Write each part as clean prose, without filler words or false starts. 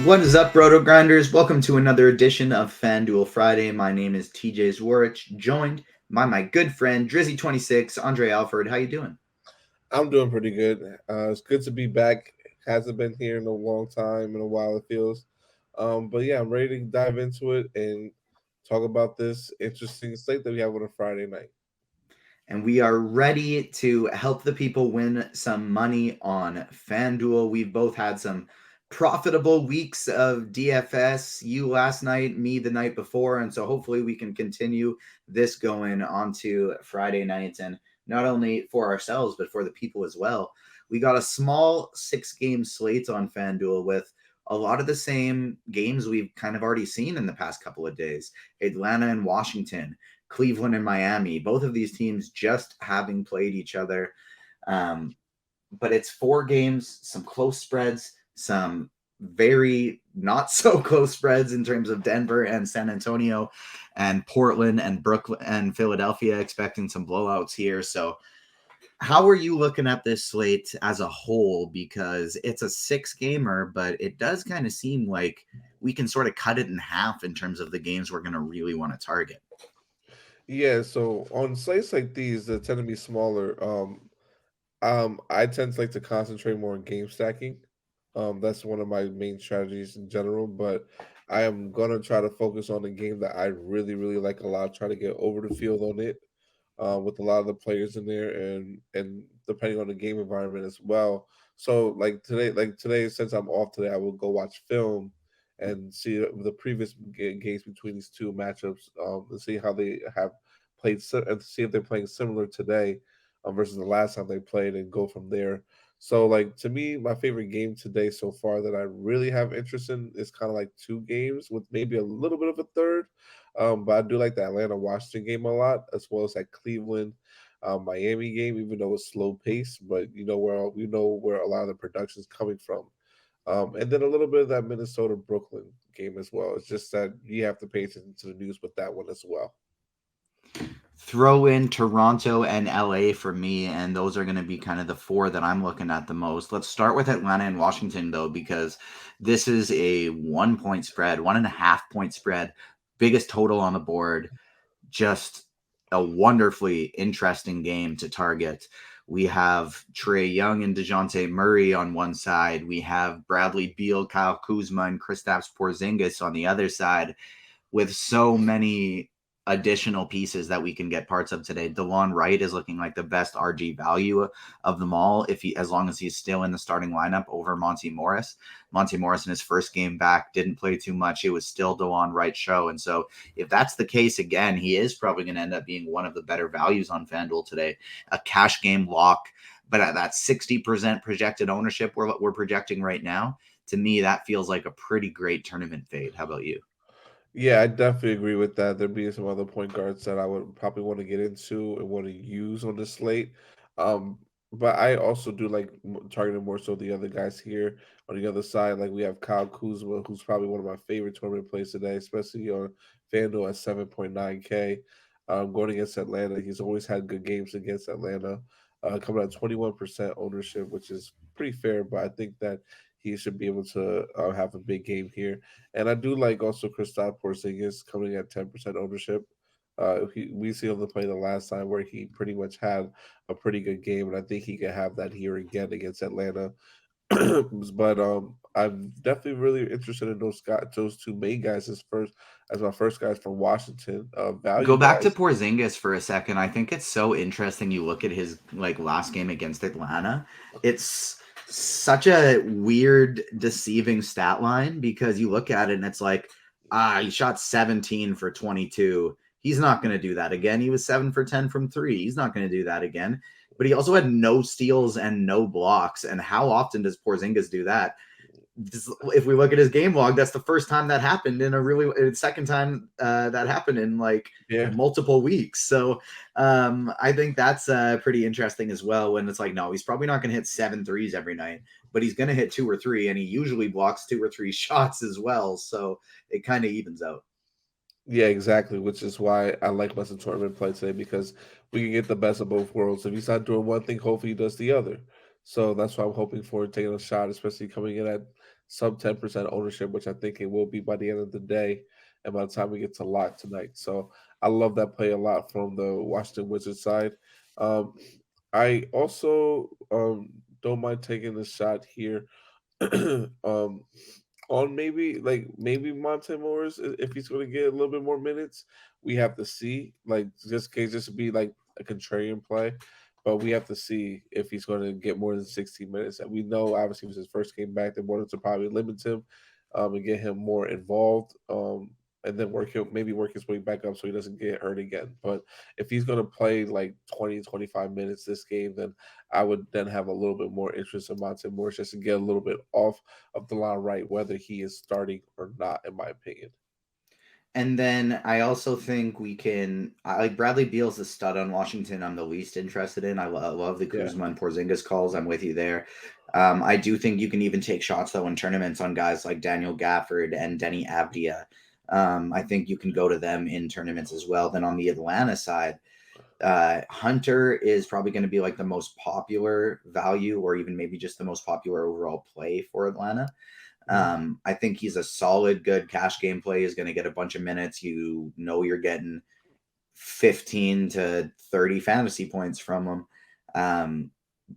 What is up, RotoGrinders? Welcome to another edition of FanDuel Friday. My name is TJ Zwarych, joined by my good friend Drizzy26, Andre Alford. How you doing? I'm doing pretty good. It's good to be back. Hasn't been here in a long time, in a while it feels. But yeah, I'm ready to dive into it and talk about this interesting slate that we have on a Friday night. And we are ready to help the people win some money on FanDuel. We've both had some profitable weeks of DFS. You last night, me the night before. And so hopefully we can continue this going onto Friday nights, and not only for ourselves, but for the people as well. We got a small 6-game slate on FanDuel with a lot of the same games we've kind of already seen in the past couple of days. Atlanta and Washington, Cleveland and Miami, both of these teams just having played each other. But it's 4 games, some close spreads, some very not so close spreads in terms of Denver and San Antonio and Portland and Brooklyn and Philadelphia, expecting some blowouts here. So how are you looking at this slate as a whole? Because it's a 6-gamer, but it does kind of seem like we can sort of cut it in half in terms of the games we're going to really want to target. Yeah, so on slates like these that tend to be smaller, I tend to like to concentrate more on game stacking. That's one of my main strategies in general, but I am gonna try to focus on a game that I really, really like a lot. Try to get over the field on it, with a lot of the players in there, and depending on the game environment as well. So like today, since I'm off today, I will go watch film and see the previous games between these two matchups, and see how they have played, and see if they're playing similar today, versus the last time they played, and go from there. So, like, to me, my favorite game today so far that I really have interest in is kind of like 2 games with maybe a little bit of a third. But I do like the Atlanta Washington game a lot, as well as that Cleveland Miami game, even though it's slow pace, but you know where a lot of the production is coming from. And then a little bit of that Minnesota Brooklyn game as well. It's just that you have to pay attention to the news with that one as well. Throw in Toronto and LA for me, and those are going to be kind of the 4 that I'm looking at the most. Let's start with Atlanta and Washington, though, because this is a 1-point spread, 1.5-point spread, biggest total on the board. Just a wonderfully interesting game to target. We have Trae Young and DeJounte Murray on one side. We have Bradley Beal, Kyle Kuzma, and Kristaps Porzingis on the other side, with so many additional pieces that we can get parts of today. DeLon Wright is looking like the best RG value of them all, as long as he's still in the starting lineup over Monty Morris. Monty Morris in his first game back didn't play too much. It was still DeLon Wright's show. And so if that's the case again, he is probably going to end up being one of the better values on FanDuel today. A cash game lock, but at that 60% projected ownership we're projecting right now, to me, that feels like a pretty great tournament fade. How about you? Yeah, I definitely agree with that. There being some other point guards that I would probably want to get into and want to use on the slate. Um, but I also do like targeting more so the other guys here on the other side. Like we have Kyle Kuzma, who's probably one of my favorite tournament plays today, especially on FanDuel at 7.9K. Going against Atlanta, he's always had good games against Atlanta. Coming at 21% ownership, which is pretty fair, but I think that he should be able to have a big game here. And I do like also Kristaps Porzingis coming at 10% ownership. We see him play the last time where he pretty much had a pretty good game, and I think he can have that here again against Atlanta. But I'm definitely really interested in those 2 main guys as my first guys from Washington. Go Value back to wise, Porzingis for a second. I think it's so interesting. You look at his last game against Atlanta. It's such a weird, deceiving stat line because you look at it and it's like, he shot 17 for 22. He's not going to do that again. He was 7 for 10 from 3. He's not going to do that again. But he also had no steals and no blocks. And how often does Porzingis do that? If we look at his game log, that's the first time that happened in a really second time that happened in yeah. multiple weeks. So I think that's pretty interesting as well. When it's like, no, he's probably not going to hit 7 threes every night, but he's going to hit 2 or 3, and he usually blocks 2 or 3 shots as well. So it kind of evens out. Yeah, exactly. Which is why I like my tournament play today, because we can get the best of both worlds. If he's not doing one thing, hopefully he does the other. So that's why I'm hoping for taking a shot, especially coming in at sub 10% ownership, which I think it will be by the end of the day and by the time we get to lock tonight. So I love that play a lot from the Washington Wizards side. Um, I also don't mind taking the shot here um, on maybe Monte Morris if he's going to get a little bit more minutes. We have to see, like, just in case this would be like a contrarian play, but we have to see if he's going to get more than 16 minutes. And we know obviously it was his first game back. They wanted to probably limit him and get him more involved. And then work his way back up so he doesn't get hurt again. But if he's going to play like 20, 25 minutes this game, then I would then have a little bit more interest in Monte Morris just to get a little bit off of the line right, whether he is starting or not, in my opinion. And then I also think we can like Bradley Beal's the stud on Washington. I'm the least interested in. I love the Yeah. Kuzma and Porzingis calls. I'm with you there. I do think you can even take shots though in tournaments on guys like Daniel Gafford and Denny Avdia. I think you can go to them in tournaments as well. Then on the Atlanta side, Hunter is probably going to be like the most popular value, or even maybe just the most popular overall play for Atlanta. Mhm. I think he's a solid, good cash game play. He's going to get a bunch of minutes. You know, you're getting 15 to 30 fantasy points from him.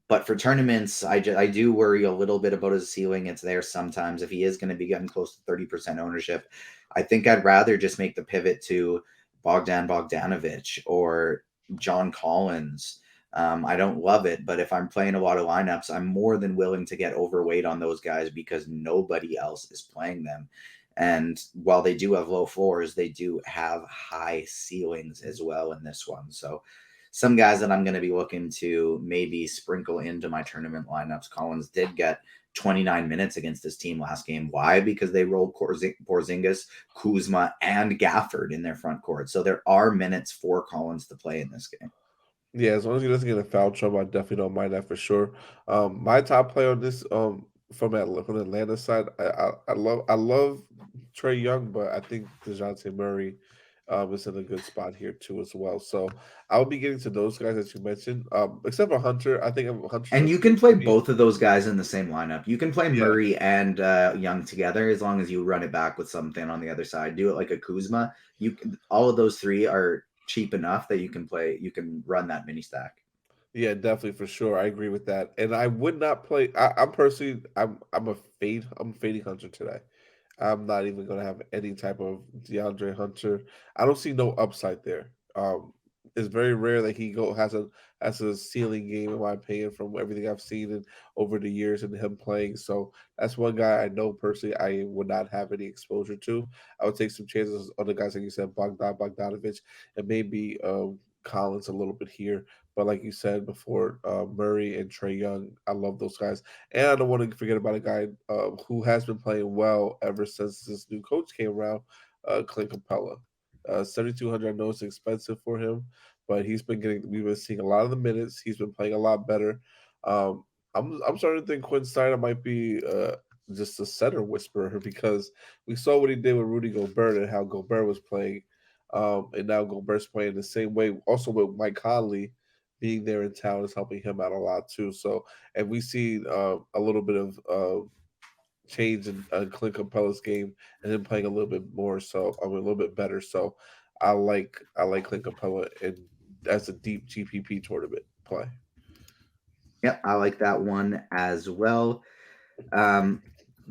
But for tournaments, I do worry a little bit about his ceiling. It's there sometimes. If he is going to be getting close to 30% ownership, I think I'd rather just make the pivot to Bogdan Bogdanovic or John Collins. I don't love it, but if I'm playing a lot of lineups, I'm more than willing to get overweight on those guys because nobody else is playing them. And while they do have low floors, they do have high ceilings as well in this one. So some guys that I'm going to be looking to maybe sprinkle into my tournament lineups. Collins did get 29 minutes against this team last game. Why? Because they rolled Porzingis, Kuzma, and Gafford in their front court. So there are minutes for Collins to play in this game. Yeah, as long as he doesn't get in foul trouble, I definitely don't mind that for sure. My top play on this from the Atlanta side, I love Trey Young, but I think Dejounte Murray is in a good spot here too as well. So I'll be getting to those guys that you mentioned. Except for Hunter, I think Hunter's And a you can play maybe both of those guys in the same lineup. You can play yeah. Murray and Young together as long as you run it back with something on the other side. Do it like a Kuzma. You can, all of those three are cheap enough that you can play. You can run that mini stack. Yeah, definitely for sure. I agree with that. And I would not play. I'm personally, I'm fading Hunter today. I'm not even gonna have any type of DeAndre Hunter. I don't see no upside there. It's very rare that he go has a ceiling game in my opinion from everything I've seen and over the years and him playing. So that's one guy I know personally I would not have any exposure to. I would take some chances on the guys like you said, Bogdanovich, and maybe Collins a little bit here. But like you said before, Murray and Trey Young, I love those guys. And I don't want to forget about a guy who has been playing well ever since this new coach came around, Clint Capella. 7,200, I know it's expensive for him, but we've been seeing a lot of the minutes. He's been playing a lot better. Um, I'm starting to think Quinn Snyder might be just a center whisperer because we saw what he did with Rudy Gobert and how Gobert was playing. And now Gobert's playing the same way. Also with Mike Conley being there in town is helping him out a lot too. So, and we see a little bit of change in Clint Capella's game and him playing a little bit more. So, I mean, a little bit better. So, I like Clint Capella and as a deep GPP tournament play. Yep, I like that one as well. Um,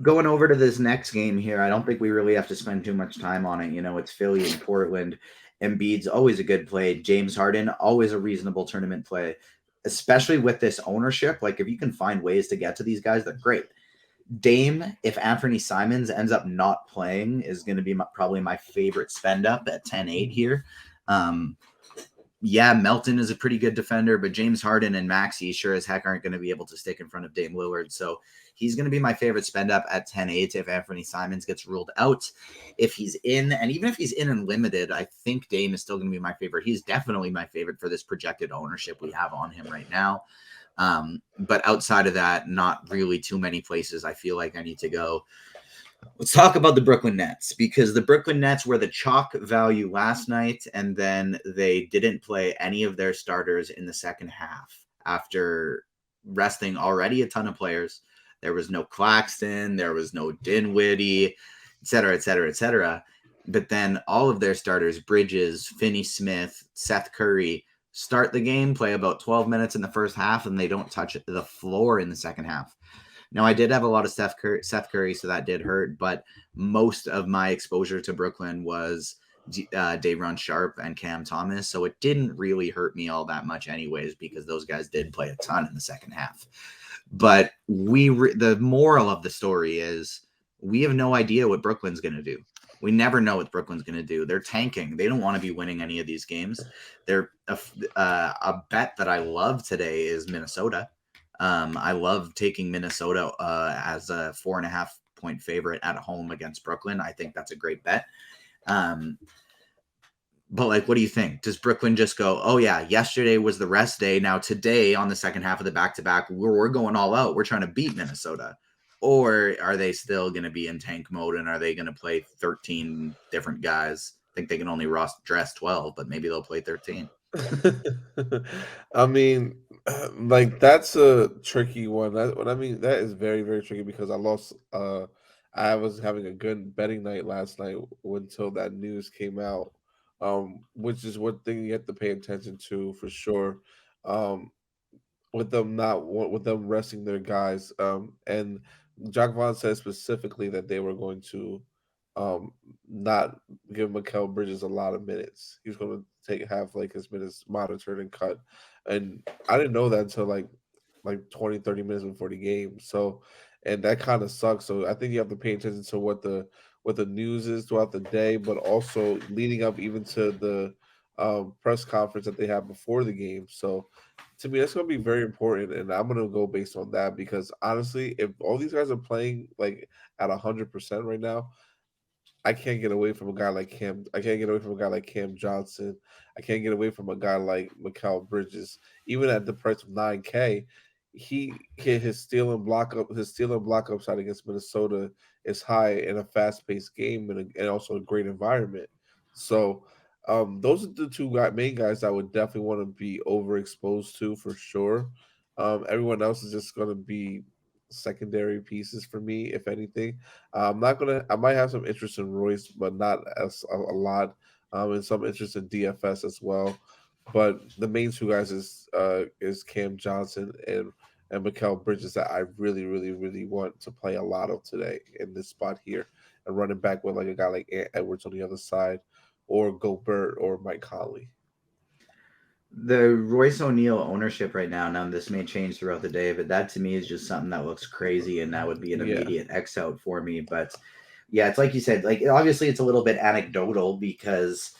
Going over to this next game here, I don't think we really have to spend too much time on it. You know, it's Philly and Portland. Embiid's always a good play. James Harden, always a reasonable tournament play, especially with this ownership. Like, if you can find ways to get to these guys, they're great. Dame, if Anthony Simons ends up not playing, is going to be probably my favorite spend up at 10-8 here. Um, yeah, Melton is a pretty good defender, but James Harden and Maxey sure as heck aren't going to be able to stick in front of Dame Lillard. So he's going to be my favorite spend up at 10-8 if Anthony Simons gets ruled out. If he's in, and even if he's in and limited, I think Dame is still going to be my favorite. He's definitely my favorite for this projected ownership we have on him right now. But outside of that, not really too many places I feel like I need to go. Let's talk about the Brooklyn Nets because the Brooklyn Nets were the chalk value last night, and then they didn't play any of their starters in the second half after resting already a ton of players. There was no Claxton. There was no Dinwiddie, et cetera, et cetera, et cetera. But then all of their starters, Bridges, Finney Smith, Seth Curry, start the game, play about 12 minutes in the first half, and they don't touch the floor in the second half. Now, I did have a lot of Seth Curry, so that did hurt, but most of my exposure to Brooklyn was Day'Ron Sharpe and Cam Thomas, so it didn't really hurt me all that much anyways, because those guys did play a ton in the second half. But the moral of the story is we have no idea what Brooklyn's going to do. We never know what Brooklyn's going to do. They're tanking. They don't want to be winning any of these games. They're a bet that I love today is Minnesota. I love taking Minnesota as a 4.5-point favorite at home against Brooklyn. I think that's a great bet. But like, what do you think? Does Brooklyn just go, oh yeah, yesterday was the rest day. Now today on the second half of the back-to-back, we're going all out. We're trying to beat Minnesota. Or are they still going to be in tank mode, and are they going to play 13 different guys? I think they can only dress 12, but maybe they'll play 13. I mean, like that's a tricky one. That is very, very tricky because I lost. I was having a good betting night last night until that news came out, which is one thing you have to pay attention to for sure. Um, with them resting their guys, and Jack Vaughn said specifically that they were going to not give Mikal Bridges a lot of minutes. He was going to have like his minutes monitored and cut, and I didn't know that until like 20, 30 minutes before the game. So, and that kind of sucks. So I think you have to pay attention to what the news is throughout the day, but also leading up even to the press conference that they have before the game. So to me, that's going to be very important, and I'm going to go based on that because honestly, if all these guys are playing like at 100% right now, I can't get away from a guy like Cam. I can't get away from a guy like Cam Johnson. I can't get away from a guy like Mikal Bridges. Even at the price of 9K, he hit his steal and block upside against Minnesota is high in a fast paced game and also a great environment. So those are the main guys I would definitely want to be overexposed to for sure. Everyone else is just going to be secondary pieces for me, if anything. I'm not gonna. I might have some interest in Royce, but not as a lot. And some interest in DFS as well. But the main two guys is Cam Johnson and Mikal Bridges that I really, really, really want to play a lot of today in this spot here, and running back with like a guy like Edwards on the other side, or Gobert or Mike Conley. The Royce O'Neal ownership right now this may change throughout the day, but that to me is just something that looks crazy, and that would be an Yeah, immediate X out for me. But yeah, it's like you said, like obviously it's a little bit anecdotal because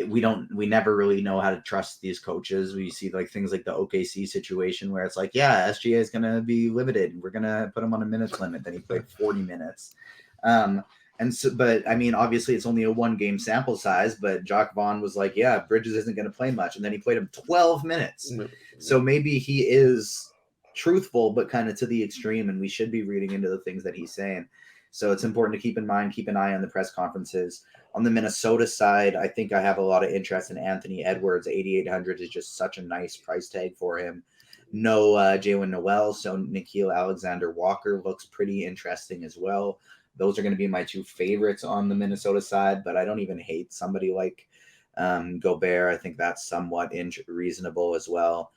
we never really know how to trust these coaches. We see like things like the OKC situation where it's like, yeah, SGA is going to be limited. We're going to put him on a minutes limit. Then he played 40 minutes. And so, but I mean, obviously it's only a 1-game sample size, but Jock Vaughn was like, yeah, Bridges isn't going to play much. And then he played him 12 minutes. So maybe he is truthful, but kind of to the extreme. And we should be reading into the things that he's saying. So it's important to keep in mind, keep an eye on the press conferences. On the Minnesota side, I think I have a lot of interest in Anthony Edwards. 8,800 is just such a nice price tag for him. No Jalen Noel, so Nickeil Alexander-Walker looks pretty interesting as well. Those are going to be my two favorites on the Minnesota side, but I don't even hate somebody like Gobert. I think that's somewhat reasonable as well.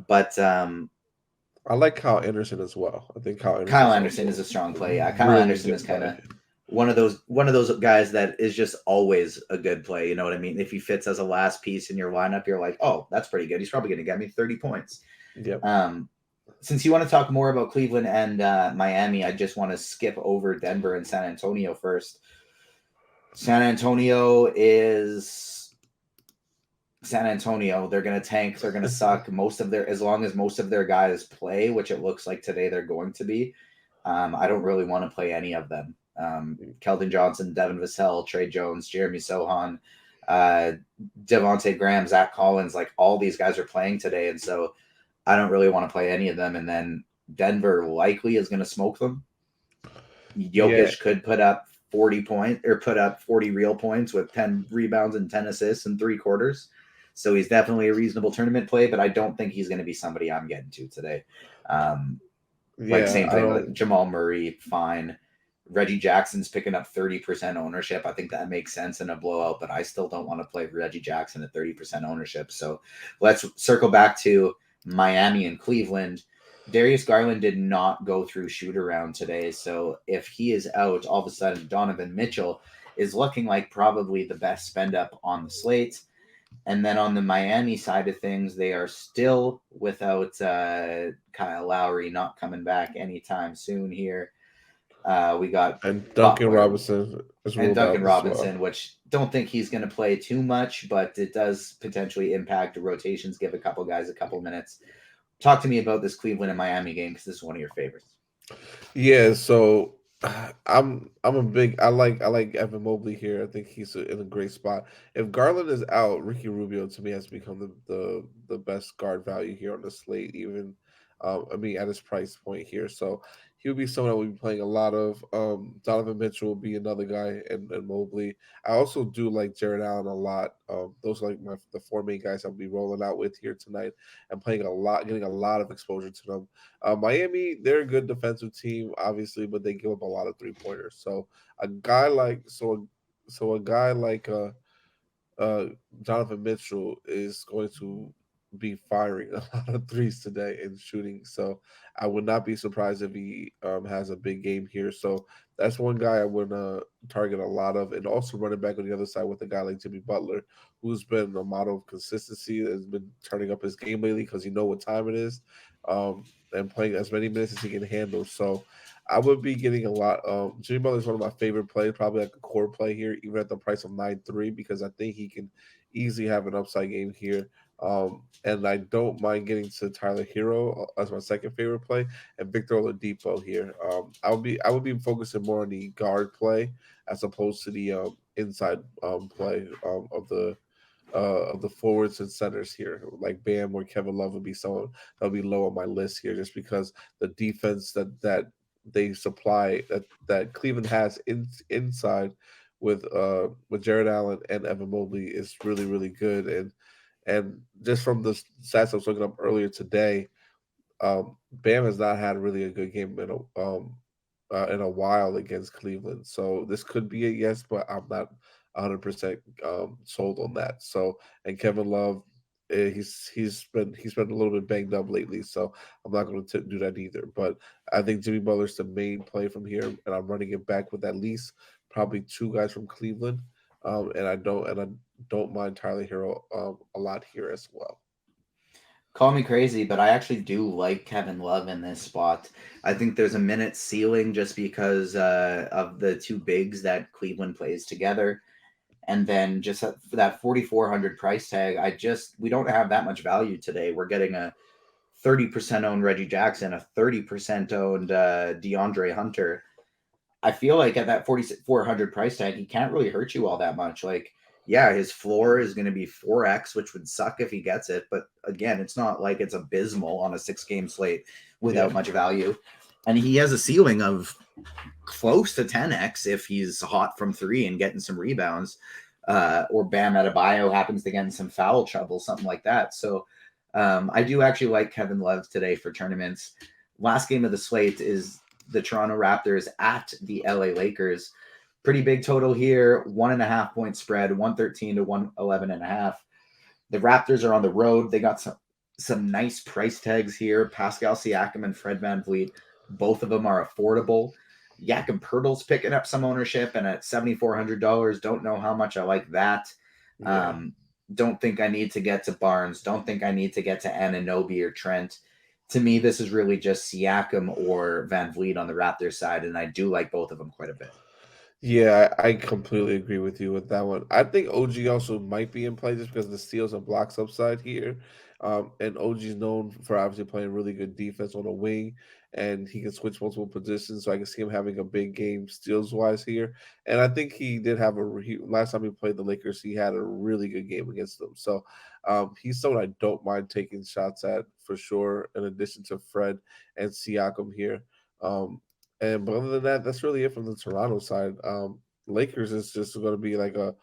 But I like Kyle Anderson as well. I think Kyle Anderson is a strong play. Yeah, Kyle really Anderson is good kind play. of one of those guys that is just always a good play. You know what I mean? If he fits as a last piece in your lineup, you're like, oh, that's pretty good. He's probably going to get me 30 points. Yep. Since you want to talk more about Cleveland and Miami, I just want to skip over Denver and San Antonio first. San Antonio. They're going to tank. They're going to suck as long as most of their guys play, which it looks like today they're going to be. I don't really want to play any of them. Keldon Johnson, Devin Vassell, Trey Jones, Jeremy Sohan, Devontae Graham, Zach Collins, like all these guys are playing today. And so I don't really want to play any of them. And then Denver likely is going to smoke them. Jokic could put up 40 points or put up 40 real points with 10 rebounds and 10 assists in 3 quarters. So he's definitely a reasonable tournament play, but I don't think he's going to be somebody I'm getting to today. Like Yeah, same I thing, like don't. Jamal Murray, fine. Reggie Jackson's picking up 30% ownership. I think that makes sense in a blowout, but I still don't want to play Reggie Jackson at 30% ownership. So let's circle back to Miami and Cleveland. Darius Garland did not go through shoot around today. So if he is out, all of a sudden Donovan Mitchell is looking like probably the best spend up on the slate. And then on the Miami side of things, they are still without Kyle Lowry not coming back anytime soon here. We got And Duncan Butler Robinson is and ruled Duncan out as well. Robinson, which don't think he's going to play too much, but it does potentially impact the rotations, give a couple guys a couple minutes. Talk to me about this Cleveland and Miami game because this is one of your favorites. Yeah, so I'm a big I like Evan Mobley here. I think he's in a great spot. If Garland is out, Ricky Rubio to me has become the best guard value here on the slate. Even I mean at his price point here, so he'll be someone that we'll be playing a lot of. Donovan Mitchell will be another guy, and Mobley. I also do like Jared Allen a lot. Those are like the four main guys I'll be rolling out with here tonight and playing a lot, getting a lot of exposure to them. Miami, they're a good defensive team, obviously, but they give up a lot of 3 pointers. So a guy like so a guy like uh, Jonathan Mitchell is going to be firing a lot of threes today and shooting. So I would not be surprised if he has a big game here. So that's one guy I would target a lot of, and also running back on the other side with a guy like Jimmy Butler, who's been a model of consistency, has been turning up his game lately because you know what time it is, and playing as many minutes as he can handle. So I would be getting a lot. Jimmy Butler is one of my favorite plays, probably like a core play here, even at the price of 9.3, because I think he can easily have an upside game here. And I don't mind getting to Tyler Hero as my second favorite play, and Victor Oladipo here. I would be focusing more on the guard play as opposed to the inside play of the forwards and centers here, like Bam or Kevin Love would be someone that would be low on my list here, just because the defense that they supply that Cleveland has inside with Jared Allen and Evan Mobley is really really good, and just from the stats I was looking up earlier today, Bam has not had really a good game in a while against Cleveland. So this could be a yes, but I'm not 100% sold on that. So and Kevin Love, he's been a little bit banged up lately, so I'm not going to do that either. But I think Jimmy Butler's the main play from here, and I'm running it back with at least probably two guys from Cleveland, and I don't mind Tyler Hero a lot here as well. Call me crazy, but I actually do like Kevin Love in this spot. I think there's a minute ceiling just because of the two bigs that Cleveland plays together. And then just for that 4,400 price tag, we don't have that much value today. We're getting a 30% owned Reggie Jackson, a 30% owned DeAndre Hunter. I feel like at that 4,400 price tag, he can't really hurt you all that much. Like, yeah, his floor is going to be 4x, which would suck if he gets it. But again, it's not like it's abysmal on a 6 game slate Yeah. without much value. And he has a ceiling of close to 10x if he's hot from three and getting some rebounds, or Bam Adebayo happens to get in some foul trouble, something like that. So I do actually like Kevin Love today for tournaments. Last game of the slate is the Toronto Raptors at the LA Lakers. Pretty big total here, 1.5 point spread, 113 to 111.5. The Raptors are on the road. They got some nice price tags here. Pascal Siakam and Fred VanVleet, both of them are affordable. Jakob Pertl's picking up some ownership, and at $7,400, don't know how much I like that. Yeah. Um, don't think I need to get to Barnes. Don't think I need to get to Anunoby or Trent. To me, this is really just Siakam or Van Vliet on the Raptors side, and I do like both of them quite a bit. Yeah, I completely agree with you with that one. I think OG also might be in play just because of the steals and blocks upside here. And OG is known for obviously playing really good defense on the wing, and he can switch multiple positions. So I can see him having a big game steals wise here. And I think he did have last time he played the Lakers, he had a really good game against them. So he's someone I don't mind taking shots at for sure. In addition to Fred and Siakam here. But other than that, that's really it from the Toronto side. Lakers is just going to be like a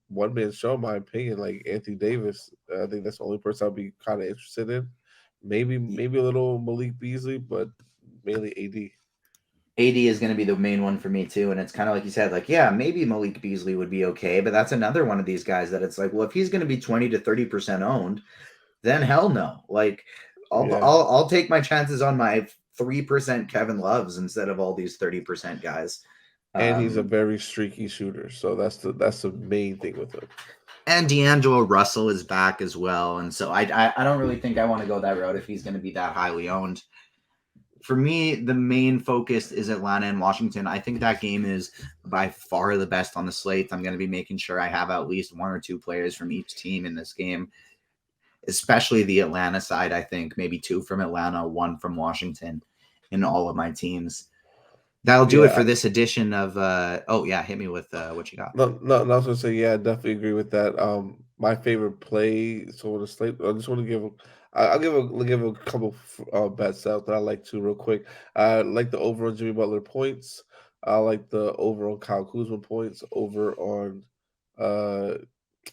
one man show, in my opinion. Like Anthony Davis, I think that's the only person I'll be kind of interested in. Maybe a little Malik Beasley, but mainly AD. AD is going to be the main one for me too, and it's kind of like you said, like yeah, maybe Malik Beasley would be okay, but that's another one of these guys that it's like, well, if he's going to be 20 to 30% owned, then hell no. Like Yeah, I'll take my chances on my 3% Kevin Loves instead of all these 30% guys. and he's a Um, very streaky shooter, so that's the main thing with him. and D'Angelo Russell is back as well, and so I don't really think I want to go that route if he's going to be that highly owned. For me, the main focus is Atlanta and Washington. I think that game is by far the best on the slate. I'm going to be making sure I have at least one or two players from each team in this game, especially the Atlanta side. I think maybe two from Atlanta, one from Washington in all of my teams. That'll do it Yeah, for this edition of oh yeah, hit me with what you got. no, I was gonna say, yeah, I definitely agree with that. My favorite play, so on the slate, I just want to give a couple bets out that I like to real quick. I like the over on Jimmy Butler points. I like the over on Kyle Kuzma points. Over on uh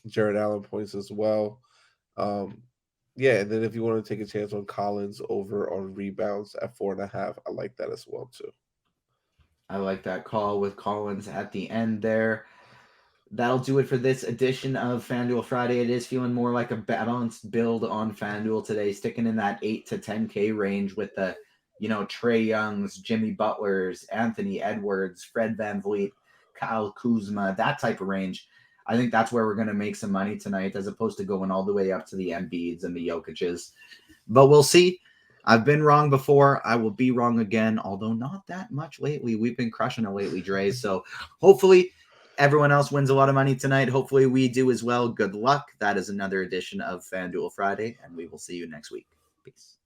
Jared Allen points as well. Um, yeah, and then if you want to take a chance on Collins over on rebounds at 4.5, I like that as well too. I like that call with Collins at the end there. That'll do it for this edition of FanDuel Friday. It is feeling more like a balanced build on FanDuel today, sticking in that 8 to 10K range with the, Trey Youngs, Jimmy Butlers, Anthony Edwards, Fred VanVleet, Kyle Kuzma, that type of range. I think that's where we're going to make some money tonight as opposed to going all the way up to the Embiids and the Jokic's. But we'll see. I've been wrong before. I will be wrong again, although not that much lately. We've been crushing it lately, Dre. So hopefully everyone else wins a lot of money tonight. Hopefully we do as well. Good luck. That is another edition of FanDuel Friday, and we will see you next week. Peace.